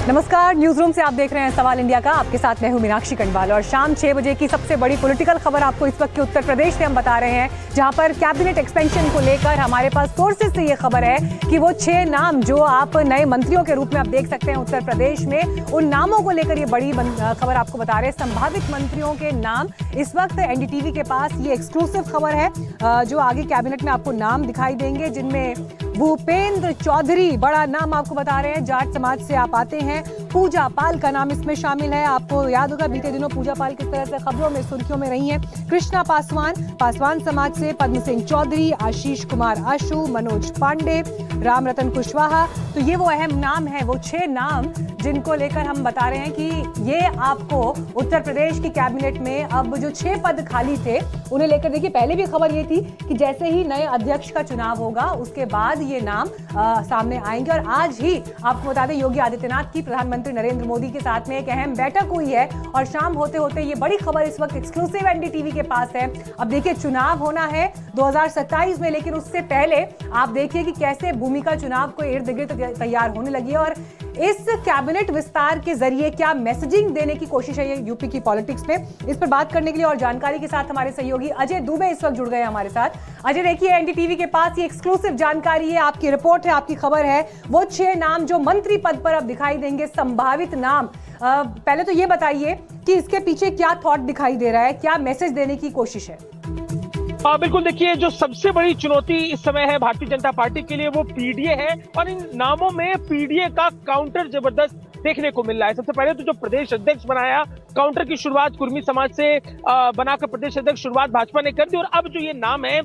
नमस्कार, news room से आप देख रहे हैं सवाल इंडिया का। आपके साथ मैं हूं मीनाक्षी कंडवाल और शाम 6 बजे की सबसे बड़ी पॉलिटिकल खबर आपको इस वक्त के उत्तर प्रदेश से हम बता रहे हैं, जहां पर कैबिनेट एक्सपेंशन को लेकर हमारे पास सोर्सेज से ये खबर है कि वो 6 नाम जो आप नए मंत्रियों के रूप में आप देख सकते हैं उत्तर प्रदेश में, उन नामों को लेकर ये बड़ी खबर आपको बता रहे हैं। संभावित मंत्रियों के नाम इस वक्त एनडीटीवी के पास ये एक्सक्लूसिव खबर है, जो आगे कैबिनेट में आपको नाम दिखाई देंगे, जिनमें भूपेंद्र चौधरी बड़ा नाम आपको बता रहे हैं, जाट समाज से आप आते हैं। पूजा पाल का नाम इसमें शामिल है। आपको याद होगा बीते दिनों पूजा पाल किस तरह से खबरों में सुर्खियों में रही हैं। कृष्णा पासवान समाज से पद्म सिंह चौधरी, आशीष कुमार आशु, मनोज पांडे, राम रतन कुशवाहा। तो ये वो अहम नाम है, वो 6 नाम जिनको लेकर हम बता रहे हैं कि ये आपको उत्तर प्रदेश की कैबिनेट में अब जो 6 पद खाली थे उन्हें लेकर, देखिए पहले भी खबर ये थी कि जैसे ही नए अध्यक्ष का चुनाव होगा उसके बाद ये नाम सामने आएंगे। और आज ही आपको बता दें योगी आदित्यनाथ की प्रधानमंत्री नरेंद्र मोदी के साथ में एक अहम बैठक हुई है और शाम होते होते ये बड़ी खबर इस वक्त एक्सक्लूसिव एनडीटीवी के पास है। अब देखिए चुनाव होना है 2027 में, लेकिन उससे पहले आप देखिए कि कैसे भूमिका चुनाव को इर्द गिर्द तैयार होने लगी है और इस कैबिनेट विस्तार के जरिए क्या मैसेजिंग देने की कोशिश है ये यूपी की पॉलिटिक्स में। इस पर बात करने के लिए और जानकारी के साथ हमारे सहयोगी अजय दुबे इस वक्त जुड़ गए हमारे साथ। अजय देखिए एनडीटीवी के पास ये एक्सक्लूसिव जानकारी है, आपकी रिपोर्ट है, आपकी खबर है, वो 6 नाम जो मंत्री पद पर अब दिखाई देंगे, संभावित नाम। पहले तो ये बताइए कि इसके पीछे क्या थॉट दिखाई दे रहा है, क्या मैसेज देने की कोशिश है। बिल्कुल, देखिए जो सबसे बड़ी चुनौती इस समय है भारतीय जनता पार्टी के लिए वो पीडीए है और इन नामों में पीडीए का काउंटर जबरदस्त देखने को मिल रहा है। सबसे पहले तो जो प्रदेश अध्यक्ष बनाया, काउंटर की शुरुआत कुर्मी समाज से बनाकर प्रदेश अध्यक्ष शुरुआत भाजपा ने कर दी। और अब जो ये नाम है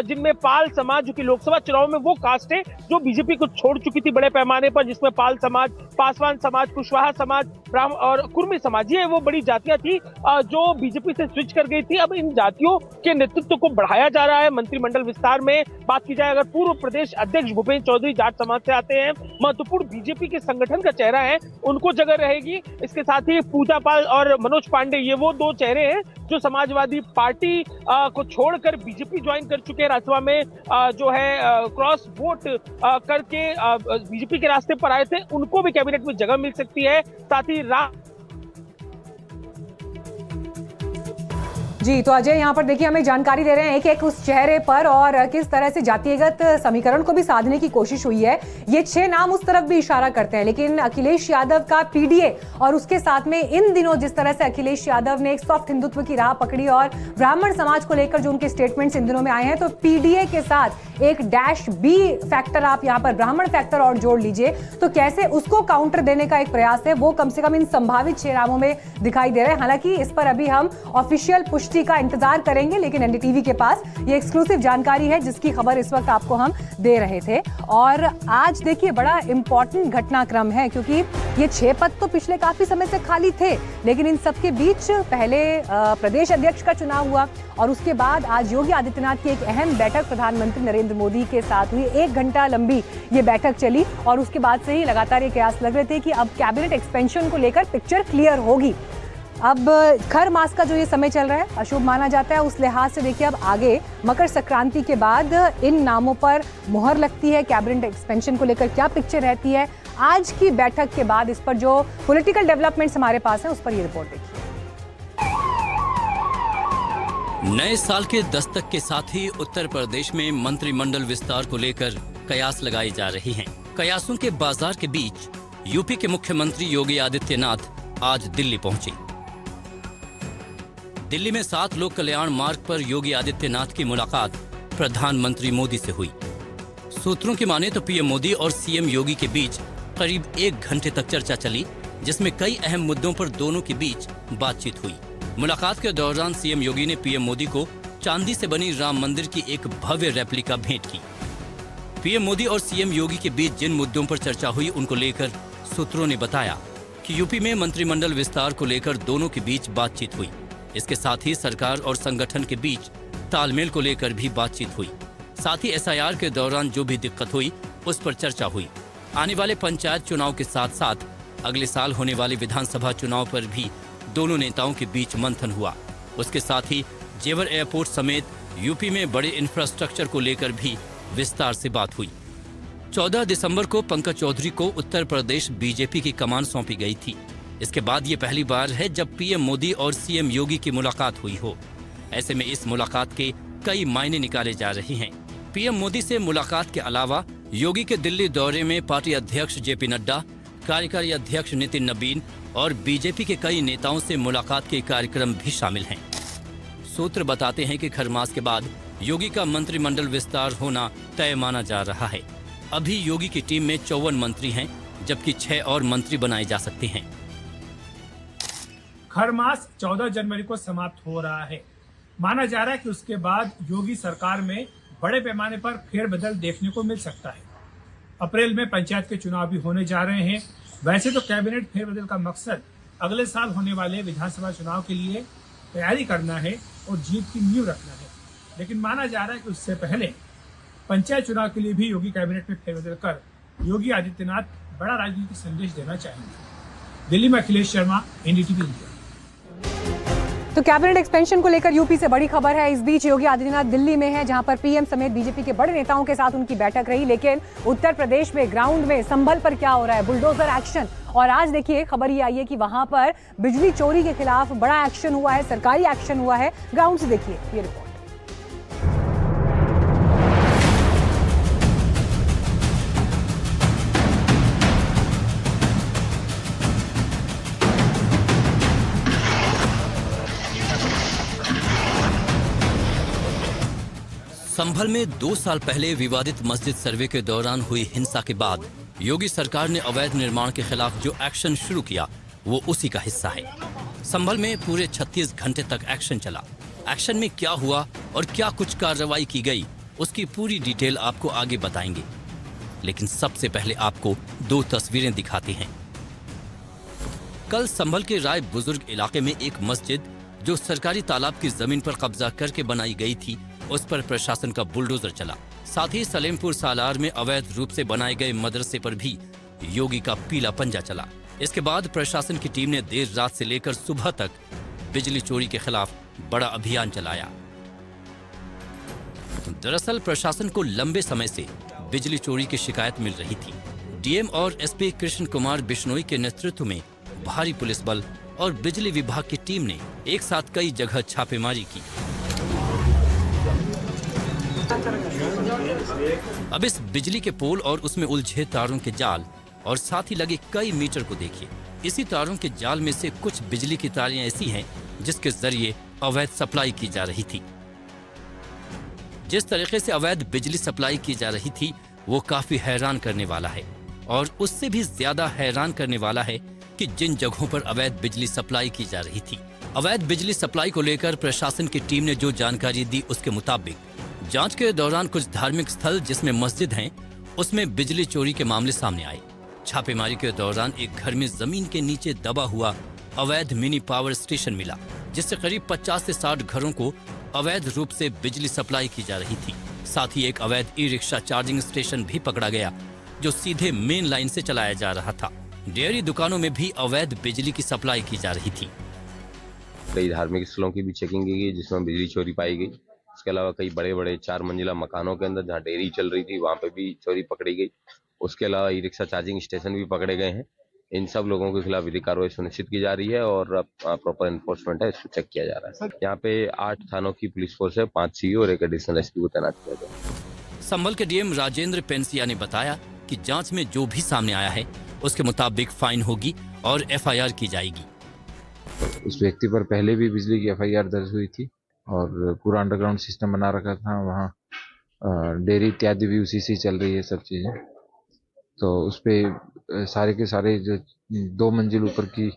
जिनमें पाल समाज, जो कि लोकसभा चुनाव में वो कास्ट है जो बीजेपी को छोड़ चुकी थी बड़े पैमाने पर, जिसमें पाल समाज, पासवान समाज, कुशवाहा समाज, ब्राह्मण और कुर्मी समाज, ये वो बड़ी जातियां थी जो बीजेपी से स्विच कर गई थी। अब इन जातियों के नेतृत्व को बढ़ाया जा रहा है मंत्रिमंडल विस्तार में। बात की जाए, अगर पूर्व प्रदेश अध्यक्ष भूपेंद्र चौधरी जाट समाज से आते हैं, महत्वपूर्ण बीजेपी के संगठन का चेहरा है, उनको जगह रहेगी। इसके साथ ही पूजा पाल और मनोज पांडे, ये वो 2 चेहरे हैं जो समाजवादी पार्टी को छोड़कर बीजेपी ज्वाइन कर चुके हैं। राज्यसभा में जो है क्रॉस वोट करके बीजेपी के रास्ते पर आए थे, उनको भी कैबिनेट में जगह मिल सकती है। साथ ही जी, तो अजय यहाँ पर देखिए हमें जानकारी दे रहे हैं एक उस चेहरे पर और किस तरह से जातिगत समीकरण को भी साधने की कोशिश हुई है। ये 6 नाम उस तरफ भी इशारा करते हैं, लेकिन अखिलेश यादव का पीडीए और उसके साथ में इन दिनों जिस तरह से अखिलेश यादव ने एक सॉफ्ट हिंदुत्व की राह पकड़ी और ब्राह्मण समाज को लेकर जो उनके स्टेटमेंट्स इन दिनों में आए हैं, तो पीडीए के साथ एक -B फैक्टर आप यहाँ पर ब्राह्मण फैक्टर और जोड़ लीजिए तो कैसे उसको काउंटर देने का एक प्रयास है, वो कम से कम इन संभावित 6 नामों में दिखाई दे रहा है। हालांकि इस पर अभी हम ऑफिशियल पुष्टि का इंतजार करेंगे, लेकिन एनडीटीवी के पास ये एक्सक्लूसिव जानकारी है जिसकी खबर इस वक्त आपको हम दे रहे थे। और आज देखिए बड़ा इंपॉर्टेंट घटनाक्रम है, क्योंकि ये 6 पद तो पिछले काफी समय से खाली थे, लेकिन इन सबके बीच पहले प्रदेश अध्यक्ष का चुनाव हुआ और उसके बाद आज योगी आदित्यनाथ की एक अहम बैठक प्रधानमंत्री नरेंद्र मोदी के साथ हुई। 1 घंटा लंबी ये बैठक चली और उसके बाद से ही लगातार ये कयास लग रहे थे कि अब कैबिनेट एक्सपेंशन को लेकर पिक्चर क्लियर होगी। अब खर मास का जो ये समय चल रहा है अशुभ माना जाता है, उस लिहाज से देखिए अब आगे मकर संक्रांति के बाद इन नामों पर मुहर लगती है। कैबिनेट एक्सपेंशन को लेकर क्या पिक्चर रहती है, आज की बैठक के बाद इस पर जो पॉलिटिकल डेवलपमेंट्स हमारे पास हैं उस पर ये रिपोर्ट देखिए। नए साल के दस्तक के साथ ही उत्तर प्रदेश में मंत्रिमंडल विस्तार को लेकर कयास लगाई जा रही हैं। कयासों के बाजार के बीच यूपी के मुख्यमंत्री योगी आदित्यनाथ आज दिल्ली पहुंचे। दिल्ली में 7 लोक कल्याण मार्ग पर योगी आदित्यनाथ की मुलाकात प्रधानमंत्री मोदी से हुई। सूत्रों की माने तो पीएम मोदी और सीएम योगी के बीच करीब 1 घंटे तक चर्चा चली, जिसमें कई अहम मुद्दों पर दोनों के बीच बातचीत हुई। मुलाकात के दौरान सीएम योगी ने पीएम मोदी को चांदी से बनी राम मंदिर की एक भव्य रेप्लिका भेंट की। पीएम मोदी और सीएम योगी के बीच जिन मुद्दों पर चर्चा हुई उनको लेकर सूत्रों ने बताया कि यूपी में मंत्रिमंडल विस्तार को लेकर दोनों के बीच बातचीत हुई। इसके साथ ही सरकार और संगठन के बीच तालमेल को लेकर भी बातचीत हुई। साथ ही एसआईआर के दौरान जो भी दिक्कत हुई उस पर चर्चा हुई। आने वाले पंचायत चुनाव के साथ साथ अगले साल होने वाले विधानसभा चुनाव पर भी दोनों नेताओं के बीच मंथन हुआ। उसके साथ ही जेवर एयरपोर्ट समेत यूपी में बड़े इंफ्रास्ट्रक्चर को लेकर भी विस्तार से बात हुई। 14 दिसंबर को पंकज चौधरी को उत्तर प्रदेश बीजेपी की कमान सौंपी गई थी। इसके बाद ये पहली बार है जब पीएम मोदी और सीएम योगी की मुलाकात हुई हो। ऐसे में इस मुलाकात के कई मायने निकाले जा रहे हैं। पीएम मोदी से मुलाकात के अलावा योगी के दिल्ली दौरे में पार्टी अध्यक्ष जेपी नड्डा, कार्यकारी अध्यक्ष नितिन नबीन और बीजेपी के कई नेताओं से मुलाकात के कार्यक्रम भी शामिल हैं। सूत्र बताते हैं कि खरमास के बाद योगी का मंत्रिमंडल विस्तार होना तय माना जा रहा है। अभी योगी की टीम में 54 मंत्री हैं, जबकि 6 और मंत्री बनाए जा सकते हैं। खरमास 14 जनवरी को समाप्त हो रहा है। माना जा रहा है कि उसके बाद योगी सरकार में बड़े पैमाने पर फेरबदल देखने को मिल सकता है। अप्रैल में पंचायत के चुनाव भी होने जा रहे हैं। वैसे तो कैबिनेट फेरबदल का मकसद अगले साल होने वाले विधानसभा चुनाव के लिए तैयारी करना है और जीत की नींव रखना है, लेकिन माना जा रहा है कि उससे पहले पंचायत चुनाव के लिए भी योगी कैबिनेट में फेरबदल कर योगी आदित्यनाथ बड़ा राजनीतिक संदेश देना चाहेंगे। दिल्ली में अखिलेश शर्मा, एनडीटीवी इंडिया। तो कैबिनेट एक्सपेंशन को लेकर यूपी से बड़ी खबर है। इस बीच योगी आदित्यनाथ दिल्ली में है, जहां पर पीएम समेत बीजेपी के बड़े नेताओं के साथ उनकी बैठक रही। लेकिन उत्तर प्रदेश में ग्राउंड में संभल पर क्या हो रहा है, बुलडोजर एक्शन। और आज देखिए खबर ये आई है कि वहां पर बिजली चोरी के खिलाफ बड़ा एक्शन हुआ है, सरकारी एक्शन हुआ है। ग्राउंड से देखिए ये रिपोर्ट। संभल में 2 साल पहले विवादित मस्जिद सर्वे के दौरान हुई हिंसा के बाद योगी सरकार ने अवैध निर्माण के खिलाफ जो एक्शन शुरू किया वो उसी का हिस्सा है। संभल में पूरे 36 घंटे तक एक्शन चला। एक्शन में क्या हुआ और क्या कुछ कार्रवाई की गई, उसकी पूरी डिटेल आपको आगे बताएंगे। लेकिन सबसे पहले आपको 2 तस्वीरें दिखाते हैं। कल संभल के राय बुजुर्ग इलाके में एक मस्जिद जो सरकारी तालाब की जमीन पर कब्जा करके बनाई गई थी, उस पर प्रशासन का बुलडोजर चला। साथ ही सलेमपुर सालार में अवैध रूप से बनाए गए मदरसे पर भी योगी का पीला पंजा चला। इसके बाद प्रशासन की टीम ने देर रात से लेकर सुबह तक बिजली चोरी के खिलाफ बड़ा अभियान चलाया। दरअसल प्रशासन को लंबे समय से बिजली चोरी की शिकायत मिल रही थी। डीएम और एसपी कृष्ण कुमार बिश्नोई के नेतृत्व में भारी पुलिस बल और बिजली विभाग की टीम ने एक साथ कई जगह छापेमारी की। अब इस बिजली के पोल और उसमें उलझे तारों के जाल और साथ ही लगे कई मीटर को देखिए। इसी तारों के जाल में से कुछ बिजली की तारें ऐसी हैं जिसके जरिए अवैध सप्लाई की जा रही थी। जिस तरीके से अवैध बिजली सप्लाई की जा रही थी वो काफी हैरान करने वाला है। और उससे भी ज्यादा हैरान करने वाला है कि जिन जगहों पर अवैध बिजली सप्लाई की जा रही थी। अवैध बिजली सप्लाई को लेकर प्रशासन की टीम ने जो जानकारी दी उसके मुताबिक जांच के दौरान कुछ धार्मिक स्थल जिसमें मस्जिद हैं, उसमें बिजली चोरी के मामले सामने आए। छापेमारी के दौरान एक घर में जमीन के नीचे दबा हुआ अवैध मिनी पावर स्टेशन मिला, जिससे करीब 50 से 60 घरों को अवैध रूप से बिजली सप्लाई की जा रही थी। साथ ही एक अवैध ई रिक्शा चार्जिंग स्टेशन भी पकड़ा गया जो सीधे मेन लाइन से चलाया जा रहा था। डेयरी दुकानों में भी अवैध बिजली की सप्लाई की जा रही थी। कई धार्मिक स्थलों की भी चेकिंग की गई जिसमें बिजली चोरी पाई गई। इसके अलावा कई बड़े बड़े 4 मंजिला मकानों के अंदर जहां डेयरी चल रही थी वहां पे भी चोरी पकड़ी गई। उसके अलावा ई रिक्शा चार्जिंग स्टेशन भी पकड़े गए हैं। इन सब लोगों के खिलाफ विधिक कार्रवाई सुनिश्चित की जा रही है और प्रॉपर एनफोर्समेंट है, इसको चेक किया जा रहा है। यहाँ पे 8 थानों की पुलिस फोर्स है, 5 सीओ और 1 एडिशनल एसपी को तैनात किया गया। संभल के डीएम राजेंद्र पेंसिया ने बताया कि जांच में जो भी सामने आया है उसके मुताबिक फाइन होगी और एफआईआर की जाएगी। उस व्यक्ति पर पहले भी बिजली की एफआईआर दर्ज हुई थी और पूरा अंडरग्राउंड सिस्टम बना रखा था। वहाँ डेयरी इत्यादि भी उसी से चल रही है सब चीज़ें। तो उस पर सारे के सारे जो 2 मंजिल ऊपर की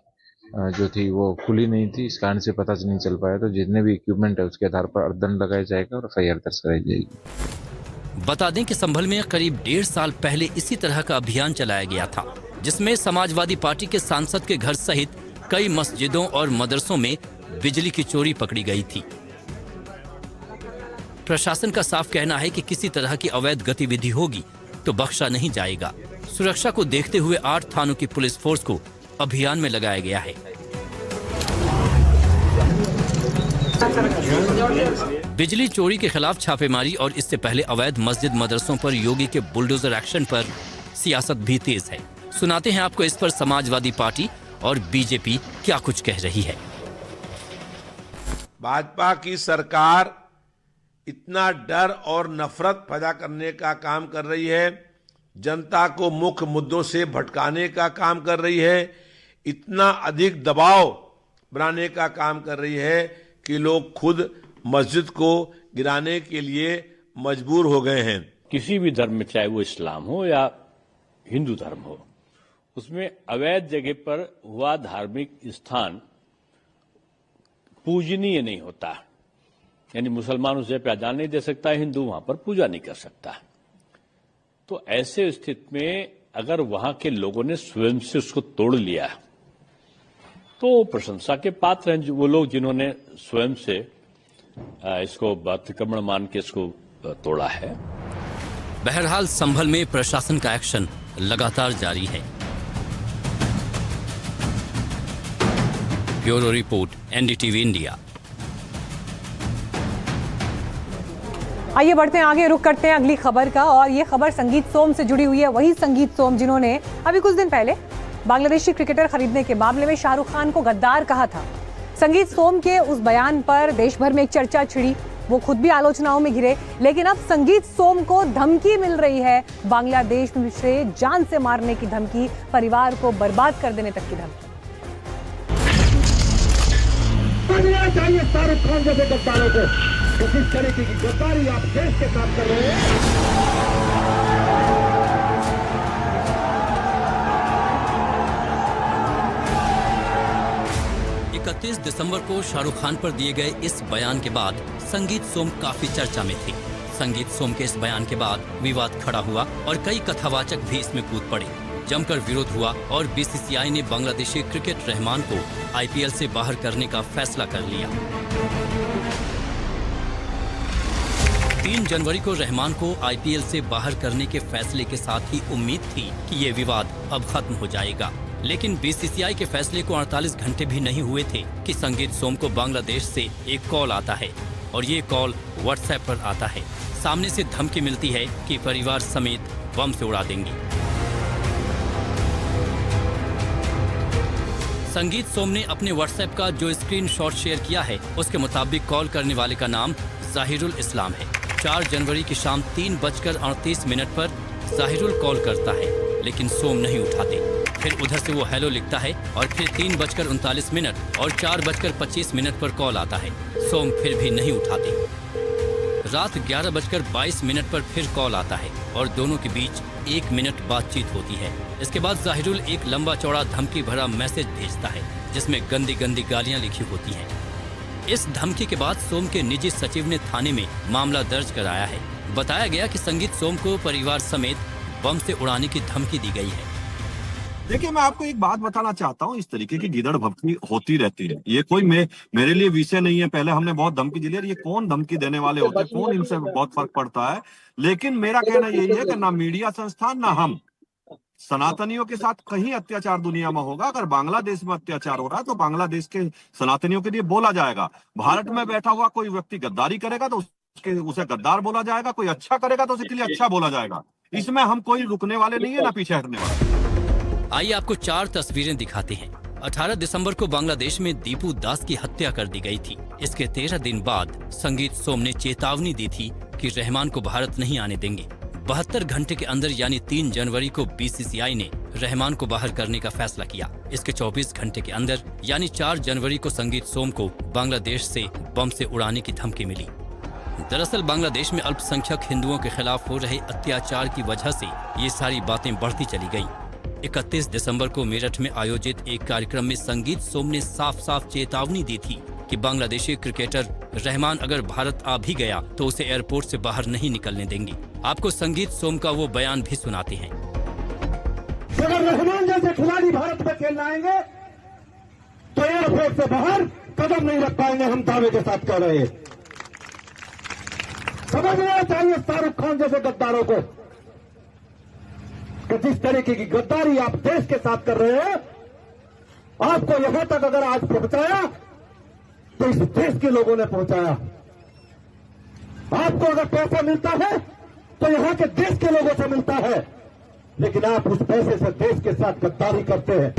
जो थी वो खुली नहीं थी, इस कारण से पता नहीं चल पाया। तो जितने भी इक्विपमेंट है उसके आधार पर दंड लगाया जाएगा और एफआईआर दर्ज कराई जाएगी। बता दें कि संभल में करीब 1.5 साल पहले इसी तरह का अभियान चलाया गया था, जिसमें समाजवादी पार्टी के सांसद के घर सहित कई मस्जिदों और मदरसों में बिजली की चोरी पकड़ी गई थी। प्रशासन का साफ कहना है कि किसी तरह की अवैध गतिविधि होगी तो बख्शा नहीं जाएगा। सुरक्षा को देखते हुए 8 थानों की पुलिस फोर्स को अभियान में लगाया गया है। बिजली चोरी के खिलाफ छापेमारी और इससे पहले अवैध मस्जिद मदरसों पर योगी के बुलडोजर एक्शन पर सियासत भी तेज है। सुनाते हैं आपको इस पर समाजवादी पार्टी और बीजेपी क्या कुछ कह रही है। भाजपा की सरकार इतना डर और नफरत पैदा करने का काम कर रही है, जनता को मुख्य मुद्दों से भटकाने का काम कर रही है, इतना अधिक दबाव बनाने का काम कर रही है कि लोग खुद मस्जिद को गिराने के लिए मजबूर हो गए हैं। किसी भी धर्म में, चाहे वो इस्लाम हो या हिंदू धर्म हो, उसमें अवैध जगह पर हुआ धार्मिक स्थान पूजनीय नहीं होता। यानी मुसलमान उसे पैदा नहीं दे सकता, हिंदू वहां पर पूजा नहीं कर सकता। तो ऐसे स्थिति में अगर वहां के लोगों ने स्वयं से उसको तोड़ लिया तो प्रशंसा के पात्र हैं वो लोग जिन्होंने स्वयं से इसको अतिक्रमण मान के इसको तोड़ा है। बहरहाल संभल में प्रशासन का एक्शन लगातार जारी है। Bureau report, NDTV India. आइए बढ़ते हैं आगे, रुक करते हैं अगली खबर का। और ये खबर संगीत सोम से जुड़ी हुई है। वही संगीत सोम जिन्होंने अभी कुछ दिन पहले बांग्लादेशी क्रिकेटर खरीदने के मामले में शाहरुख खान को गद्दार कहा था। संगीत सोम के उस बयान पर देश भर में एक चर्चा छिड़ी। वो खुद भी आलोचनाओं में घिरे, लेकिन अब संगीत सोम को धमकी मिल रही है। बांग्लादेश से जान से मारने की धमकी, परिवार को बर्बाद कर देने तक की धमकी। चाहिए शाहरुख खान जैसे गद्दारों को, तो किस तरीके की गद्दारी आप देश के साथ कर रहे हैं। 31 दिसंबर को शाहरुख खान पर दिए गए इस बयान के बाद संगीत सोम काफी चर्चा में थे। संगीत सोम के इस बयान के बाद विवाद खड़ा हुआ और कई कथावाचक भी इसमें कूद पड़े। जमकर विरोध हुआ और बीसीसीआई ने बांग्लादेशी क्रिकेट रहमान को आईपीएल से बाहर करने का फैसला कर लिया। 3 जनवरी को रहमान को आईपीएल से बाहर करने के फैसले के साथ ही उम्मीद थी कि ये विवाद अब खत्म हो जाएगा, लेकिन बीसीसीआई के फैसले को 48 घंटे भी नहीं हुए थे कि संगीत सोम को बांग्लादेश से एक कॉल आता है और ये कॉल व्हाट्सएप पर आता है। सामने से धमकी मिलती है कि परिवार समेत बम से उड़ा देंगे। संगीत सोम ने अपने व्हाट्सएप का जो स्क्रीनशॉट शेयर किया है उसके मुताबिक कॉल करने वाले का नाम जाहिरुल इस्लाम है। 4 जनवरी की शाम 3:38 पर जाहिरुल कॉल करता है, लेकिन सोम नहीं उठाते। फिर उधर से वो हेलो लिखता है और फिर 3:39 और 4:25 पर कॉल आता है। सोम फिर भी नहीं उठाते। रात 11:22 पर फिर कॉल आता है और दोनों के बीच 1 मिनट बातचीत होती है। इसके बाद जाहिरुल एक लंबा चौड़ा धमकी भरा मैसेज भेजता है जिसमें गंदी गंदी गालियां लिखी होती हैं। इस धमकी के बाद सोम के निजी सचिव ने थाने में मामला दर्ज कराया है। बताया गया कि संगीत सोम को परिवार समेत बम से उड़ाने की धमकी दी गई है। देखिए, मैं आपको एक बात बताना चाहता हूँ, इस तरीके की गिदड़ भक्ति होती रहती है। ये कोई मेरे लिए विषय नहीं है। पहले हमने बहुत धमकी दी, ये कौन धमकी देने वाले होते हैं, कौन इनसे बहुत फर्क पड़ता है। लेकिन मेरा कहना यही है कि ना मीडिया संस्थान ना हम सनातनियों के साथ कहीं अत्याचार दुनिया में होगा। अगर बांग्लादेश में अत्याचार हो रहा है तो बांग्लादेश के सनातनियों के लिए बोला जाएगा। भारत में बैठा हुआ कोई व्यक्ति गद्दारी करेगा तो उसे गद्दार बोला जाएगा, कोई अच्छा करेगा तो उसके लिए अच्छा बोला जाएगा। इसमें हम कोई रुकने वाले नहीं है ना पीछे हटने वाले। आइए आपको 4 तस्वीरें दिखाते हैं। 18 दिसंबर को बांग्लादेश में दीपू दास की हत्या कर दी गई थी। इसके 13 दिन बाद संगीत सोम ने चेतावनी दी थी कि रहमान को भारत नहीं आने देंगे। 72 घंटे के अंदर यानी 3 जनवरी को बीसीसीआई ने रहमान को बाहर करने का फैसला किया। इसके 24 घंटे के अंदर यानी 4 जनवरी को संगीत सोम को बांग्लादेश से बम से उड़ाने की धमकी मिली। दरअसल बांग्लादेश में अल्पसंख्यक हिंदुओं के खिलाफ हो रहे अत्याचार की वजह से ये सारी बातें बढ़ती चली गईं। 31 दिसंबर को मेरठ में आयोजित एक कार्यक्रम में संगीत सोम ने साफ साफ चेतावनी दी थी कि बांग्लादेशी क्रिकेटर रहमान अगर भारत आ भी गया तो उसे एयरपोर्ट से बाहर नहीं निकलने देंगे। आपको संगीत सोम का वो बयान भी सुनाते हैं। अगर रहमान जैसे खिलाड़ी भारत में खेलने आएंगे तो एयरपोर्ट से बाहर कदम नहीं रख पाएंगे, हम दावे के साथ कह रहे हैं। समझना चाहिए शाहरुख खान जैसे गद्दारों को कि जिस तरीके की गद्दारी आप देश के साथ कर रहे हैं, आपको यहां तक अगर आज पहुंचाया तो इस देश के लोगों ने पहुंचाया। आपको अगर पैसा मिलता है तो यहाँ के देश के लोगों से मिलता है, लेकिन आप उस पैसे से देश के साथ गद्दारी करते हैं।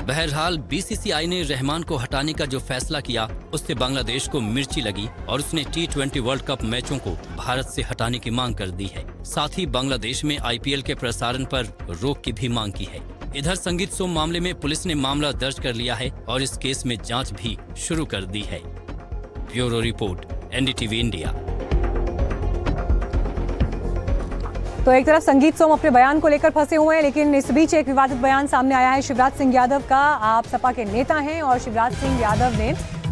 बहरहाल बीसीसीआई ने रहमान को हटाने का जो फैसला किया उससे बांग्लादेश को मिर्ची लगी और उसने T20 वर्ल्ड कप मैचों को भारत से हटाने की मांग कर दी है। साथ ही बांग्लादेश में IPL के प्रसारण पर रोक की भी मांग की है। इधर संगीत सोम मामले में पुलिस ने मामला दर्ज कर लिया है और इस केस में जांच भी शुरू कर दी है। Bureau report, NDTV India. तो एक तरफ संगीत सोम अपने बयान को लेकर फंसे हुए हैं, लेकिन इस बीच एक विवादित बयान सामने आया है शिवराज सिंह यादव का। आप सपा के नेता हैं और शिवराज सिंह यादव ने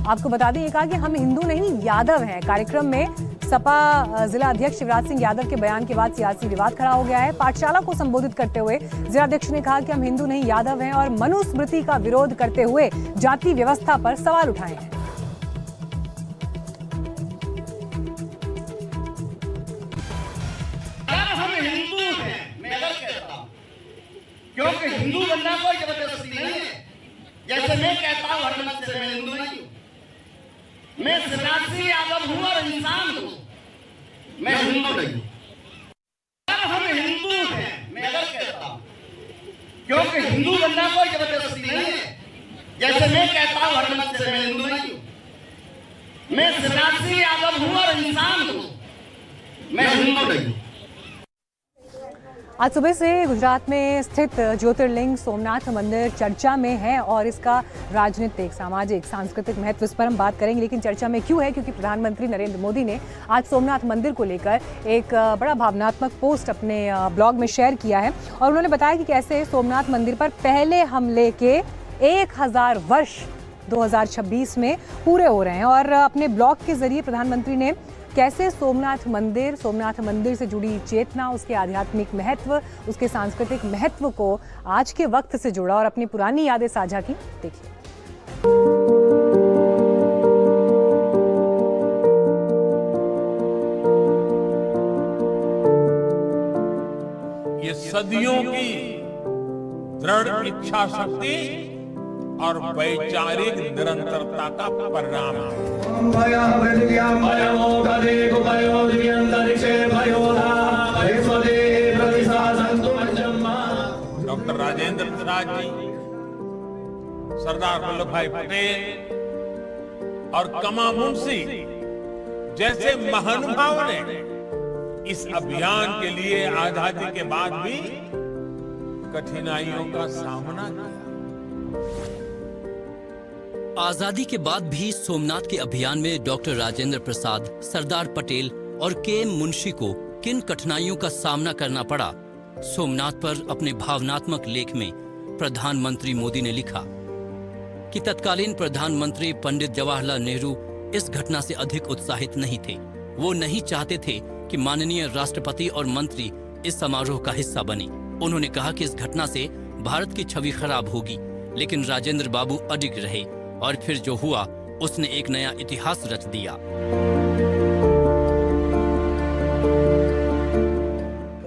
आपको बता दें, ये कहा कि हम हिंदू नहीं यादव हैं। कार्यक्रम में सपा जिला अध्यक्ष शिवराज सिंह यादव के बयान के बाद सियासी विवाद खड़ा हो गया है। पाठशाला को संबोधित करते हुए जिलाध्यक्ष ने कहा कि हम हिंदू नहीं यादव हैं और मनुस्मृति का विरोध करते हुए जाति व्यवस्था पर सवाल उठाए हैं। क्योंकि हिंदू बनना कोई जबरदस्ती नहीं है। जैसे मैं कहता हूँ हर मत से मैं हिंदू नहीं हूँ, मैं शिवराज सिंह यादव हूँ और इंसान हूँ, मैं हिंदू नहीं हूँ। हम हिंदू हैं, मैं अगर कहता हूँ, क्योंकि हिंदू बनना कोई जबरदस्ती नहीं है। जैसे मैं कहता हूँ हर मत से मैं हिंदू नहीं हूँ, मैं शिवराज सिंह यादव हूँ और इंसान हूँ, मैं हिंदू नहीं हूँ। आज सुबह से गुजरात में स्थित ज्योतिर्लिंग सोमनाथ मंदिर चर्चा में है और इसका राजनीतिक, सामाजिक, सांस्कृतिक महत्व, इस पर हम बात करेंगे। लेकिन चर्चा में क्यों है? क्योंकि प्रधानमंत्री नरेंद्र मोदी ने आज सोमनाथ मंदिर को लेकर एक बड़ा भावनात्मक पोस्ट अपने ब्लॉग में शेयर किया है और उन्होंने बताया कि कैसे सोमनाथ मंदिर पर पहले हमले के 1000 वर्ष 2026 में पूरे हो रहे हैं। और अपने ब्लॉग के जरिए प्रधानमंत्री ने कैसे सोमनाथ मंदिर से जुड़ी चेतना, उसके आध्यात्मिक महत्व, उसके सांस्कृतिक महत्व को आज के वक्त से जोड़ा और अपनी पुरानी यादें साझा की। देखिए। ये सदियों की दृढ़ इच्छा शक्ति और वैचारिक निरंतरता का परिणाम है। डॉक्टर राजेंद्र प्रसाद जी, सरदार वल्लभ भाई पटेल और कमा मुंशी जैसे महानुभावों ने इस अभियान के लिए आजादी के बाद भी कठिनाइयों का सामना किया। आजादी के बाद भी सोमनाथ के अभियान में डॉक्टर राजेंद्र प्रसाद, सरदार पटेल और KM मुंशी को किन कठिनाइयों का सामना करना पड़ा? सोमनाथ पर अपने भावनात्मक लेख में प्रधानमंत्री मोदी ने लिखा कि तत्कालीन प्रधानमंत्री पंडित जवाहरलाल नेहरू इस घटना से अधिक उत्साहित नहीं थे। वो नहीं चाहते थे कि माननीय राष्ट्रपति और मंत्री इस समारोह का हिस्सा बने। उन्होंने कहा कि इस घटना से भारत की छवि खराब होगी, लेकिन राजेंद्र बाबू अडिग रहे और फिर जो हुआ उसने एक नया इतिहास रच दिया।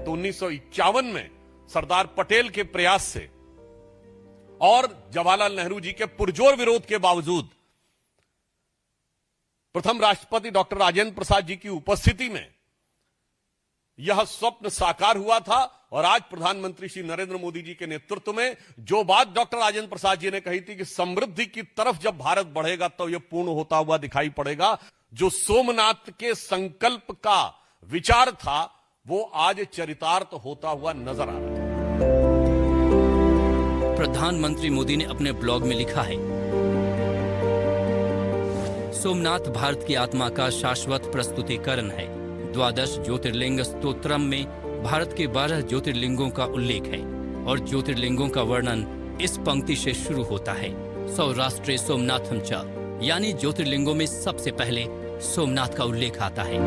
तो 1951 में सरदार पटेल के प्रयास से और जवाहरलाल नेहरू जी के पुरजोर विरोध के बावजूद प्रथम राष्ट्रपति डॉक्टर राजेंद्र प्रसाद जी की उपस्थिति में यह स्वप्न साकार हुआ था और आज प्रधानमंत्री श्री नरेंद्र मोदी जी के नेतृत्व में जो बात डॉक्टर राजेंद्र प्रसाद जी ने कही थी कि समृद्धि की तरफ जब भारत बढ़ेगा तो यह पूर्ण होता हुआ दिखाई पड़ेगा। जो सोमनाथ के संकल्प का विचार था वो आज चरितार्थ होता हुआ नजर आ रहा है। प्रधानमंत्री मोदी ने अपने ब्लॉग में लिखा है, सोमनाथ भारत की आत्मा का शाश्वत प्रस्तुतिकरण है। द्वादश ज्योतिर्लिंग स्तोत्रम में भारत के 12 ज्योतिर्लिंगों का उल्लेख है और ज्योतिर्लिंगों का वर्णन इस पंक्ति से शुरू होता है, सौराष्ट्रे सोमनाथम च, यानी ज्योतिर्लिंगों में सबसे पहले सोमनाथ का उल्लेख आता है।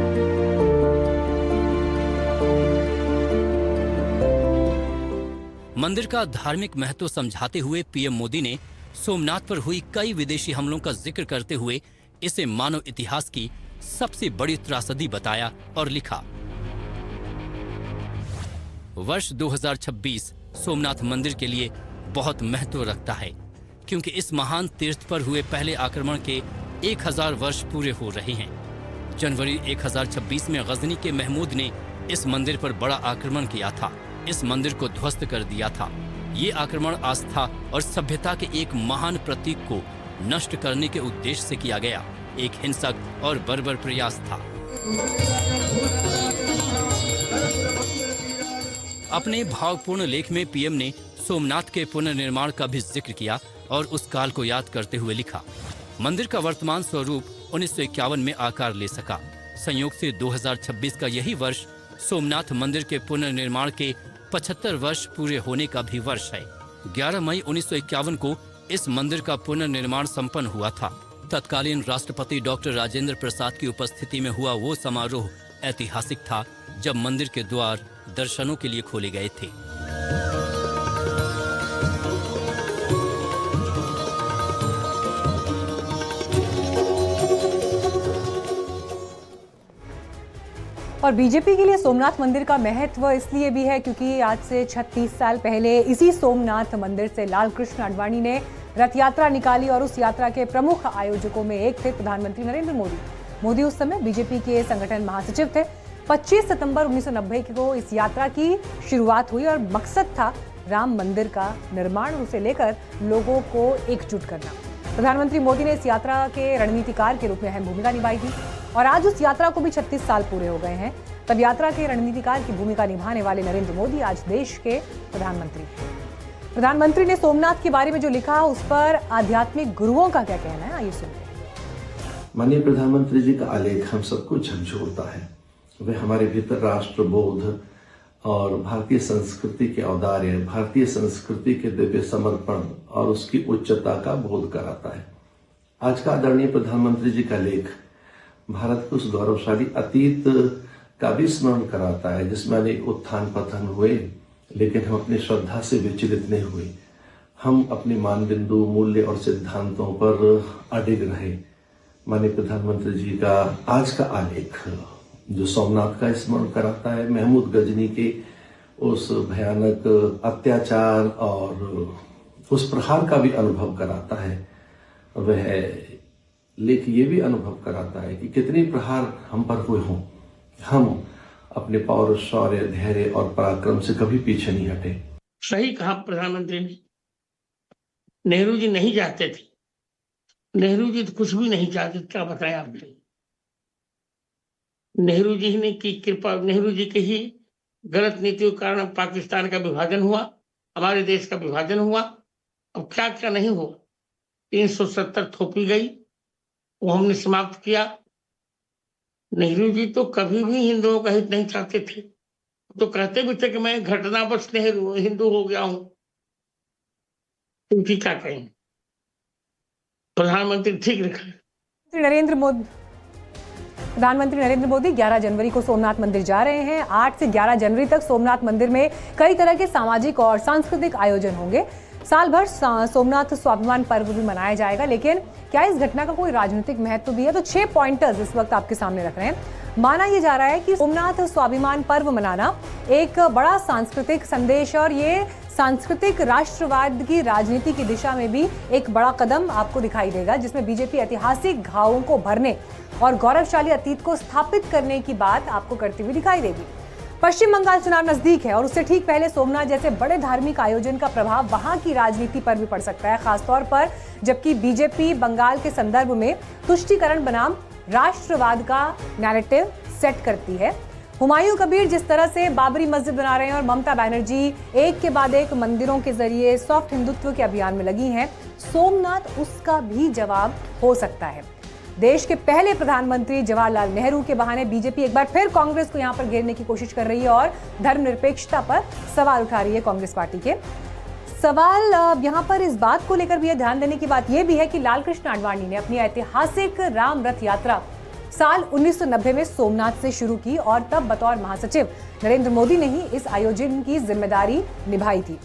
मंदिर का धार्मिक महत्व समझाते हुए पीएम मोदी ने सोमनाथ पर हुई कई विदेशी हमलों का जिक्र करते हुए इसे मानव इतिहास की सबसे बड़ी त्रासदी बताया और लिखा, वर्ष 2026 सोमनाथ मंदिर के लिए बहुत महत्व रखता है क्योंकि इस महान तीर्थ पर हुए पहले आक्रमण के 1000 वर्ष पूरे हो रहे हैं। जनवरी 1026 में गजनी के महमूद ने इस मंदिर पर बड़ा आक्रमण किया था, इस मंदिर को ध्वस्त कर दिया था। ये आक्रमण आस्था और सभ्यता के एक महान प्रतीक को नष्ट करने के उद्देश्य से किया गया एक हिंसक और बर्बर प्रयास था। अपने भावपूर्ण लेख में पीएम ने सोमनाथ के पुनर्निर्माण का भी जिक्र किया और उस काल को याद करते हुए लिखा, मंदिर का वर्तमान स्वरूप 1951 में आकार ले सका। संयोग से 2026 का यही वर्ष सोमनाथ मंदिर के पुनर्निर्माण के 75 वर्ष पूरे होने का भी वर्ष है। 11 मई 1951 को इस मंदिर का पुनर्निर्माण संपन्न हुआ था। तत्कालीन राष्ट्रपति डॉक्टर राजेंद्र प्रसाद की उपस्थिति में हुआ वो समारोह ऐतिहासिक था जब मंदिर के द्वार दर्शनों के लिए खोले गए थे। और बीजेपी के लिए सोमनाथ मंदिर का महत्व इसलिए भी है क्योंकि आज से 36 साल पहले इसी सोमनाथ मंदिर से लालकृष्ण आडवाणी ने रथ यात्रा निकाली और उस यात्रा के प्रमुख आयोजकों में एक थे प्रधानमंत्री नरेंद्र मोदी उस समय बीजेपी के संगठन महासचिव थे। 25 सितंबर 1990 को इस यात्रा की शुरुआत हुई और मकसद था राम मंदिर का निर्माण और उसे लेकर लोगों को एकजुट करना। प्रधानमंत्री मोदी ने इस यात्रा के रणनीतिकार के रूप में अहम भूमिका निभाई थी और आज उस यात्रा को भी 36 साल पूरे हो गए हैं। तब यात्रा के रणनीतिकार की भूमिका निभाने वाले नरेंद्र मोदी आज देश के प्रधानमंत्री हैं। प्रधानमंत्री ने सोमनाथ के बारे में जो लिखा उस पर आध्यात्मिक गुरुओं का क्या कहना है, आइए सुनते हैं। माननीय प्रधानमंत्री जी का आलेख हम सबको झकझोरता है। वे हमारे भीतर राष्ट्रबोध और भारतीय संस्कृति के औदार्य, भारतीय संस्कृति के दिव्य समर्पण और उसकी उच्चता का बोध कराता है। आज का आदरणीय प्रधानमंत्री जी का लेख भारत के उस गौरवशाली अतीत का भी स्मरण कराता है जिसमें अनेक उत्थान पतन हुए, लेकिन हम अपनी श्रद्धा से विचलित नहीं हुए। हम अपने मानबिंदु, मूल्य और सिद्धांतों पर अडिग रहे। माननीय प्रधानमंत्री जी का आज का आलेख जो सोमनाथ का स्मरण कराता है, महमूद गजनी के उस भयानक अत्याचार और उस प्रहार का भी अनुभव कराता है। वह लेख ये भी अनुभव कराता है कि कितनी प्रहार हम पर हुए हों, हम अपने पौरुष, शौर्य, धैर्य और पराक्रम से कभी पीछे नहीं हटे। सही कहा प्रधानमंत्री ने। नेहरू जी नहीं चाहते थे, नेहरू जी तो कुछ भी नहीं चाहते, क्या बताया आपने। नेहरू जी ने की कृपा, नेहरू जी की ही गलत नीतियों के कारण पाकिस्तान का विभाजन हुआ, हमारे देश का विभाजन हुआ। अब क्या क्या नहीं हुआ। 370 थोपी गई, वो हमने समाप्त किया। नेहरू जी तो कभी भी हिंदुओं का हित नहीं चाहते थे, तो कहते भी थे कि मैं घटनावश नेहरू हिंदू हो गया हूं। उनकी क्या कहें। प्रधानमंत्री ठीक लिखा। प्रधानमंत्री नरेंद्र मोदी 11 जनवरी को सोमनाथ मंदिर जा रहे हैं। 8 से 11 जनवरी तक सोमनाथ मंदिर में कई तरह के सामाजिक और सांस्कृतिक आयोजन होंगे। साल भर सोमनाथ स्वाभिमान पर्व भी मनाया जाएगा, लेकिन क्या इस घटना का कोई राजनीतिक महत्व भी है? तो 6 पॉइंटर्स इस वक्त आपके सामने रख रहे हैं। माना यह जा रहा है कि सोमनाथ स्वाभिमान पर्व मनाना एक बड़ा सांस्कृतिक संदेश और ये सांस्कृतिक राष्ट्रवाद की राजनीति की दिशा में भी एक बड़ा कदम आपको दिखाई देगा, जिसमें बीजेपी ऐतिहासिक घावों को भरने और गौरवशाली अतीत को स्थापित करने की बात आपको करती हुई दिखाई देगी। पश्चिम बंगाल चुनाव नजदीक है और उससे ठीक पहले सोमनाथ जैसे बड़े धार्मिक आयोजन का प्रभाव वहां की राजनीति पर भी पड़ सकता है, खासतौर पर जबकि बीजेपी बंगाल के संदर्भ में तुष्टीकरण बनाम राष्ट्रवाद का नैरेटिव सेट करती है। हुमायूं कबीर जिस तरह से बाबरी मस्जिद बना रहे हैं और ममता बनर्जी एक के बाद एक मंदिरों के जरिए सॉफ्ट हिंदुत्व के अभियान में लगी हैं, सोमनाथ उसका भी जवाब हो सकता है। देश के पहले प्रधानमंत्री जवाहरलाल नेहरू के बहाने बीजेपी एक बार फिर कांग्रेस को यहां पर घेरने की कोशिश कर रही है और धर्मनिरपेक्षता पर सवाल उठा रही है कांग्रेस पार्टी के। सवाल यहां पर इस बात को लेकर भी ध्यान देने की बात यह भी है कि लालकृष्ण आडवाणी ने अपनी ऐतिहासिक राम रथ यात्रा साल 1990 में सोमनाथ से शुरू की और तब बतौर महासचिव नरेंद्र मोदी ने ही इस आयोजन की जिम्मेदारी निभाई थी।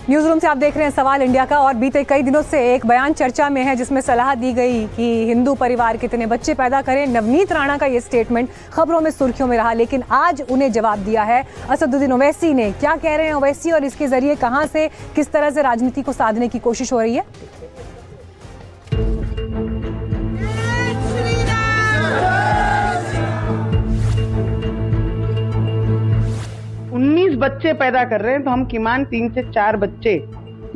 न्यूज रूम से आप देख रहे हैं सवाल इंडिया का। और बीते कई दिनों से एक बयान चर्चा में है जिसमें सलाह दी गई कि हिंदू परिवार कितने बच्चे पैदा करें। नवनीत राणा का ये स्टेटमेंट खबरों में सुर्खियों में रहा, लेकिन आज उन्हें जवाब दिया है असदुद्दीन ओवैसी ने। क्या कह रहे हैं ओवैसी और इसके जरिए कहां से किस तरह से राजनीति को साधने की कोशिश हो रही है? 19 बच्चे पैदा कर रहे हैं तो हम किमान 3 से 4 बच्चे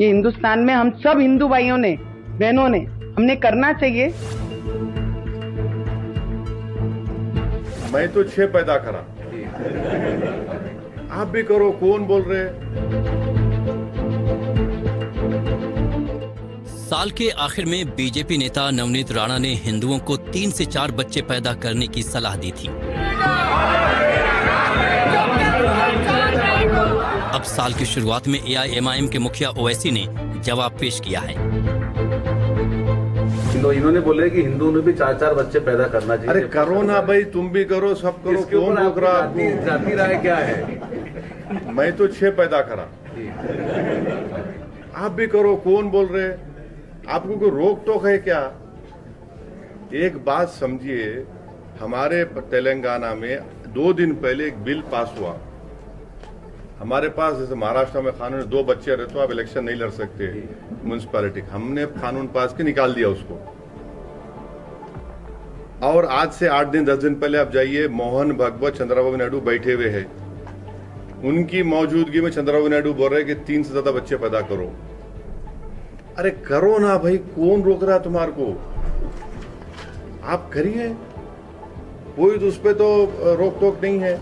ये हिंदुस्तान में हम सब हिंदू भाइयों ने, बहनों ने, हमने करना चाहिए। मैं तो 6 पैदा करा, आप भी करो। कौन बोल रहे हैं? साल के आखिर में बीजेपी नेता नवनीत राणा ने हिंदुओं को 3 से 4 बच्चे पैदा करने की सलाह दी थी। अब साल की शुरुआत में AIMIM के मुखिया ओवैसी ने जवाब पेश किया है। तो इन्होंने बोले कि हिंदुओं ने भी 4-4 बच्चे पैदा करना चाहिए। अरे करो ना भाई, तुम भी करो, सब करो। कौन रोक रहा आपको? जाती राय क्या है? मैं तो 6 पैदा करा, आप भी करो। कौन बोल रहे हैं? आपको कोई रोक टोक है क्या? एक बात समझिए, हमारे तेलंगाना में 2 दिन पहले एक बिल पास हुआ। हमारे पास जैसे महाराष्ट्र में कानून 2 बच्चे रहे तो आप इलेक्शन नहीं लड़ सकते म्युनिसिपैलिटी, हमने कानून पास के निकाल दिया उसको। और आज से 8 दिन 10 दिन पहले आप जाइए, मोहन भागवत चंद्रबाबू नायडू बैठे हुए हैं, उनकी मौजूदगी में चंद्रबाबू नायडू बोल रहे हैं कि 3 से ज्यादा बच्चे पैदा करो। अरे करो ना भाई, कौन रोक रहा है तुम्हारे को? आप करिए, कोई तो उस पर तो रोक टोक नहीं है।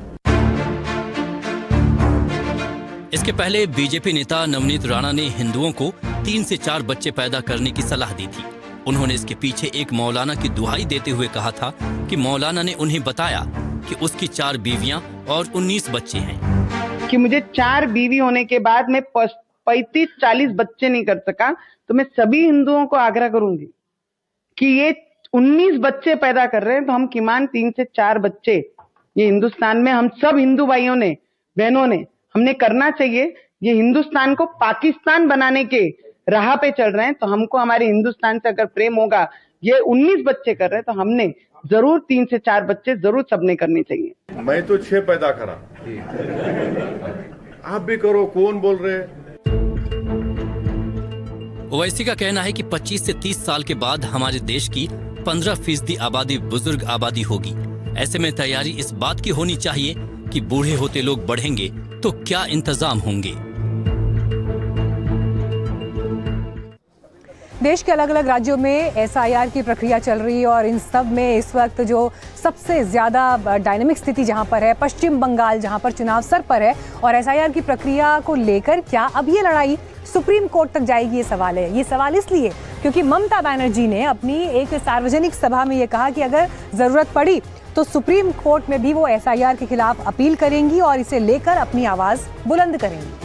इसके पहले बीजेपी नेता नवनीत राणा ने हिंदुओं को 3 से 4 बच्चे पैदा करने की सलाह दी थी। उन्होंने इसके पीछे एक मौलाना की दुहाई देते हुए कहा था कि मौलाना ने उन्हें बताया कि उसकी 4 बीवियां और 19 बच्चे हैं। कि मुझे 4 बीवी होने के बाद मैं 35-40 बच्चे नहीं कर सका, तो मैं सभी हिंदुओं को आग्रह करूंगी कि ये 19 बच्चे पैदा कर रहे हैं तो हम किमान 3 से 4 बच्चे ये हिंदुस्तान में हम सब हिंदू भाइयों ने, बहनों ने, हमने करना चाहिए। ये हिंदुस्तान को पाकिस्तान बनाने के राह पे चल रहे हैं, तो हमको हमारे हिंदुस्तान से अगर प्रेम होगा, ये 19 बच्चे कर रहे हैं तो हमने जरूर 3 से 4 बच्चे जरूर सबने करने चाहिए। मैं तो 6 पैदा करा, आप भी करो। कौन बोल रहे हैं? ओवैसी का कहना है कि 25 से 30 साल के बाद हमारे देश की 15% आबादी बुजुर्ग आबादी होगी। ऐसे में तैयारी इस बात की होनी चाहिए कि बूढ़े होते लोग बढ़ेंगे तो क्या इंतजाम होंगे। देश के अलग अलग राज्यों में SIR की प्रक्रिया चल रही है और इन सब में इस वक्त जो सबसे ज़्यादा डायनामिक स्थिति जहां पर है पश्चिम बंगाल, जहां पर चुनाव सर पर है। और SIR की प्रक्रिया को लेकर क्या अब ये लड़ाई सुप्रीम कोर्ट तक जाएगी, ये सवाल है। ये सवाल इसलिए क्योंकि ममता बनर्जी ने अपनी एक सार्वजनिक सभा में ये कहा कि अगर ज़रूरत पड़ी तो सुप्रीम कोर्ट में भी वो SIR के खिलाफ अपील करेंगी और इसे लेकर अपनी आवाज़ बुलंद करेंगी।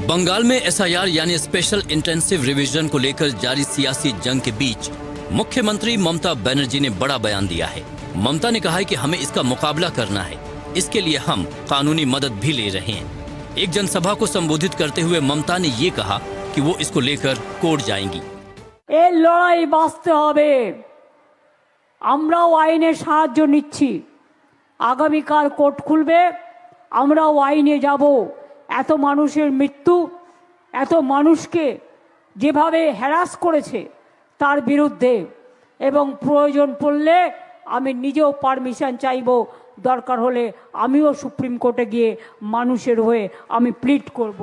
बंगाल में SIR यानी स्पेशल इंटेंसिव रिवीजन को लेकर जारी सियासी जंग के बीच मुख्यमंत्री ममता बनर्जी ने बड़ा बयान दिया है। ममता ने कहा है कि हमें इसका मुकाबला करना है, इसके लिए हम कानूनी मदद भी ले रहे हैं। एक जनसभा को संबोधित करते हुए ममता ने ये कहा कि वो इसको लेकर कोर्ट जाएंगी। এই লড়াই বাঁচতে হবে, আমরাও আইনের সাহায্য নিচ্ছি। আগামীকাল কোর্ট খুলবে, আমরাও আইনে যাব। এত মানুষের মৃত্যু, এত মানুষকে যেভাবে হ্যারাস করেছে তার বিরুদ্ধে, এবং প্রয়োজন পড়লে আমি নিজেও পারমিশন চাইব। দরকার হলে আমিও সুপ্রিম কোর্টে গিয়ে মানুষের হয়ে আমি প্লিড করব,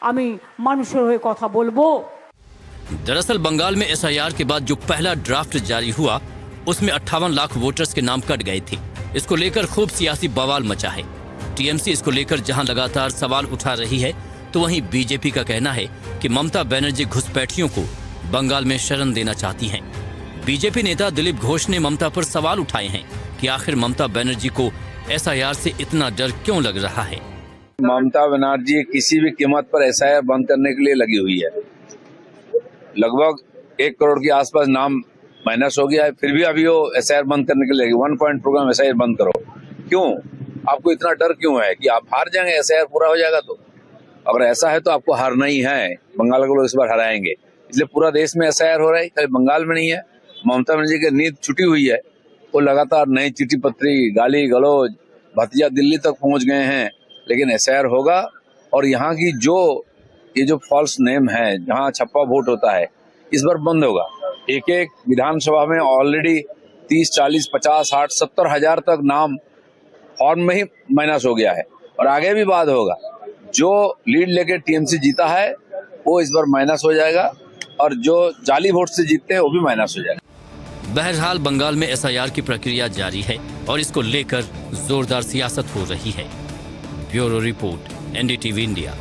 আমি মানুষের হয়ে কথা বলবো। दरअसल बंगाल में SIR के बाद जो पहला ड्राफ्ट जारी हुआ उसमें 58 लाख वोटर्स के नाम कट गए थे। इसको लेकर खूब सियासी बवाल मचा है। TMC इसको लेकर जहां लगातार सवाल उठा रही है, तो वहीं बीजेपी का कहना है कि ममता बनर्जी घुसपैठियों को बंगाल में शरण देना चाहती हैं। बीजेपी नेता दिलीप घोष ने ममता पर सवाल उठाए हैं कि आखिर ममता बनर्जी को SIR से इतना डर क्यों लग रहा है। ममता बनर्जी किसी भी कीमत पर SIR बंद करने के लिए लगी हुई है। लगभग 1 करोड़ के आसपास नाम माइनस हो गया है, फिर भी अभी वो एसआईआर बंद करने के लिए 1 पॉइंट प्रोग्राम एसआईआर बंद करो। क्यों? आपको इतना डर क्यों है कि आप हार जाएंगे, एसआईआर पूरा हो जाएगा? तो अगर ऐसा है तो आपको हारना ही है। बंगाल को लोग इस बार हराएंगे, इसलिए पूरा देश में एसआईआर हो रहा है, खाली बंगाल में नहीं है। ममता बनर्जी की नींद छुटी हुई है, वो लगातार नई चिट्ठी पत्री, गाली गलौज, भतीजा दिल्ली तक पहुंच गए हैं, लेकिन एसआईआर होगा। और यहाँ की ये जो फॉल्स नेम है, जहाँ छप्पा वोट होता है, इस बार बंद होगा। एक एक विधानसभा में ऑलरेडी 30, 40, 50, 60, 70 हजार तक नाम फॉर्म में ही माइनस हो गया है, और आगे भी बात होगा। जो लीड लेके टीएमसी जीता है वो इस बार माइनस हो जाएगा, और जो जाली वोट से जीतते हैं वो भी माइनस हो जाएगा। बहरहाल बंगाल में एसआईआर की प्रक्रिया जारी है और इसको लेकर जोरदार सियासत हो रही है। Bureau report, NDTV India.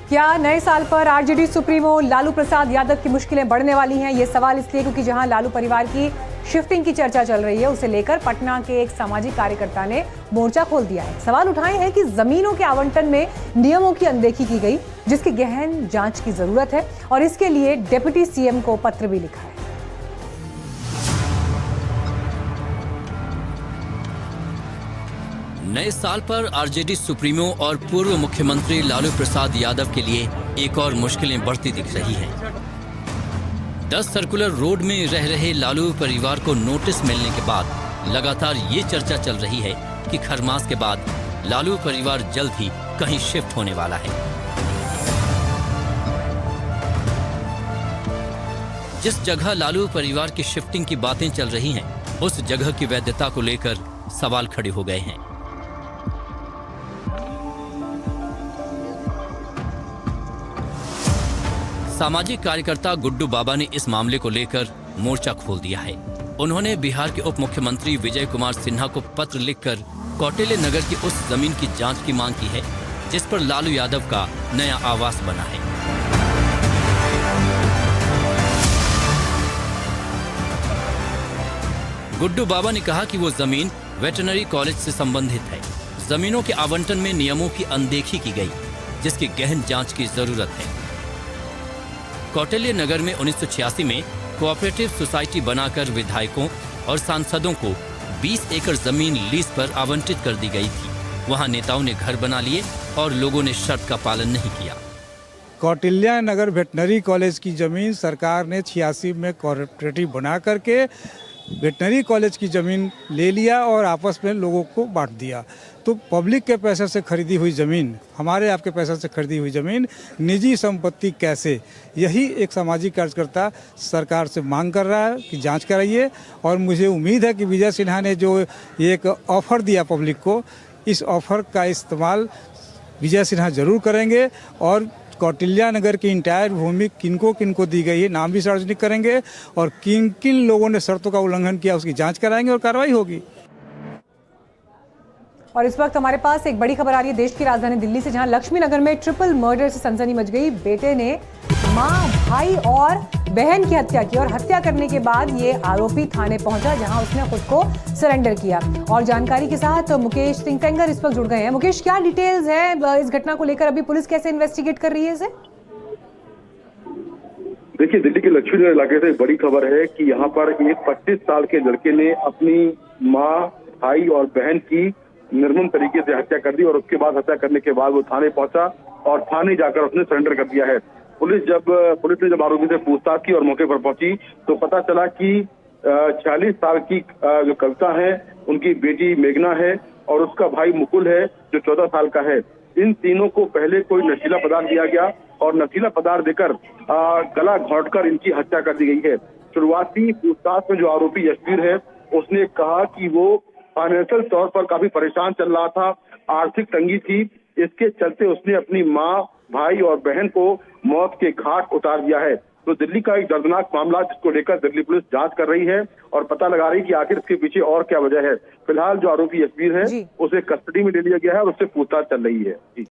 क्या नए साल पर आरजेडी सुप्रीमो लालू प्रसाद यादव की मुश्किलें बढ़ने वाली हैं? ये सवाल इसलिए क्योंकि जहां लालू परिवार की शिफ्टिंग की चर्चा चल रही है, उसे लेकर पटना के एक सामाजिक कार्यकर्ता ने मोर्चा खोल दिया है। सवाल उठाए हैं कि जमीनों के आवंटन में नियमों की अनदेखी की गई, जिसकी गहन जांच की जरूरत है, और इसके लिए डिप्टी सीएम को पत्र भी लिखा है। नए साल पर आरजेडी सुप्रीमो और पूर्व मुख्यमंत्री लालू प्रसाद यादव के लिए एक और मुश्किलें बढ़ती दिख रही हैं। 10 सर्कुलर रोड में रह रहे लालू परिवार को नोटिस मिलने के बाद लगातार ये चर्चा चल रही है कि खरमास के बाद लालू परिवार जल्द ही कहीं शिफ्ट होने वाला है। जिस जगह लालू परिवार की शिफ्टिंग की बातें चल रही हैं, उस जगह की वैधता को लेकर सवाल खड़े हो गए हैं। सामाजिक कार्यकर्ता गुड्डू बाबा ने इस मामले को लेकर मोर्चा खोल दिया है। उन्होंने बिहार के उप मुख्यमंत्री विजय कुमार सिन्हा को पत्र लिखकर कौटिल्य नगर की उस जमीन की जांच की मांग की है जिस पर लालू यादव का नया आवास बना है। गुड्डू बाबा ने कहा कि वो जमीन वेटरनरी कॉलेज से संबंधित है। जमीनों के आवंटन में नियमों की अनदेखी की गई, जिसकी गहन जांच की जरूरत है। कौटिल्य नगर में 1986 में कोऑपरेटिव सोसाइटी बनाकर विधायकों और सांसदों को 20 एकड़ जमीन लीज पर आवंटित कर दी गई थी। वहां नेताओं ने घर बना लिए और लोगों ने शर्त का पालन नहीं किया। कौटिल्य नगर वेटनरी कॉलेज की जमीन सरकार ने 86 में कोऑपरेटिव बना करके वेटनरी कॉलेज की ज़मीन ले लिया और आपस में लोगों को बांट दिया। तो पब्लिक के पैसे से खरीदी हुई ज़मीन, हमारे आपके पैसे से खरीदी हुई ज़मीन निजी संपत्ति कैसे? यही एक सामाजिक कार्यकर्ता सरकार से मांग कर रहा है कि जांच कराइए। और मुझे उम्मीद है कि विजय सिन्हा ने जो एक ऑफ़र दिया पब्लिक को, इस ऑफ़र का इस्तेमाल विजय सिन्हा ज़रूर करेंगे और कौटिल्य नगर की इंटायर भूमि किनको किनको दी गई है नाम भी सार्वजनिक करेंगे और किन किन लोगों ने शर्तों का उल्लंघन किया उसकी जांच कराएंगे और कार्रवाई होगी। और इस वक्त हमारे पास एक बड़ी खबर आ रही है देश की राजधानी दिल्ली से, जहां लक्ष्मी नगर में ट्रिपल मर्डर से सनसनी मच गई। बेटे ने मां, भाई और बहन की हत्या की और हत्या करने के बाद ये आरोपी थाने पहुंचा, जहां उसने खुद को सरेंडर किया। और जानकारी के साथ मुकेश सिंह सेंगर इस वक्त जुड़ गए हैं। मुकेश, क्या डिटेल्स हैं इस घटना को लेकर? अभी पुलिस कैसे इन्वेस्टिगेट कर रही है इसे? देखिए, दिल्ली के लक्ष्मी नगर इलाके से बड़ी खबर है कि यहाँ पर एक 25 साल के लड़के ने अपनी माँ, भाई और बहन की निर्मम तरीके से हत्या कर दी और उसके बाद हत्या करने के बाद वो थाने पहुंचा और थाने जाकर उसने सरेंडर कर दिया है। पुलिस ने जब आरोपी से पूछताछ की और मौके पर पहुंची तो पता चला कि 46 साल की जो कविता है उनकी बेटी मेघना है और उसका भाई मुकुल है जो 14 साल का है। इन तीनों को पहले कोई नशीला पदार्थ दिया गया और नशीला पदार्थ देकर गला घोंटकर इनकी हत्या कर दी गई है। शुरुआती पूछताछ में जो आरोपी यशवीर है उसने कहा कि वो फाइनेंशियल तौर पर काफी परेशान चल रहा था, आर्थिक तंगी थी, इसके चलते उसने अपनी माँ, भाई और बहन को मौत के घाट उतार दिया है। तो दिल्ली का एक दर्दनाक मामला जिसको लेकर दिल्ली पुलिस जांच कर रही है और पता लगा रही है कि आखिर इसके पीछे और क्या वजह है। फिलहाल जो आरोपी यशवीर है उसे कस्टडी में ले लिया गया है और उससे पूछताछ चल रही है। जी।